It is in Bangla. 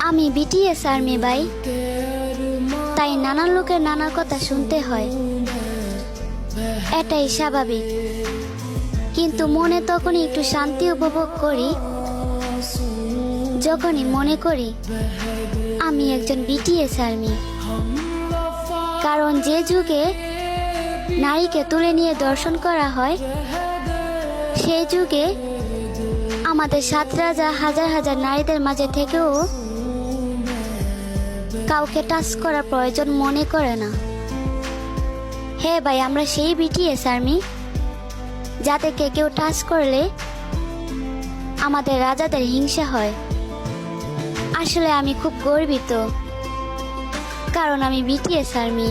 আমি বিটিএস আর্মি ভাই, তাই নানা লোকের নানা কথা শুনতে হয়, এটাই স্বাভাবিক। কিন্তু মনে তখনই একটু শান্তি উপভোগ করি যখনই মনে করি আমি একজন বিটিএস আর্মি। কারণ যে যুগে নারীকে তুলে নিয়ে দর্শন করা হয়, সেই যুগে আমাদের সাত রাজা হাজার হাজার নারীদের মাঝে থেকেও কাউকে টাচ করার প্রয়োজন মনে করে না। হ্যাঁ ভাই, আমরা সেই বিটিএস আর্মি যাদেরকে কেউ টাচ করলে আমাদের রাজাদের হিংসা হয়। আসলে আমি খুব গর্বিত, কারণ আমি বিটিএস আর্মি।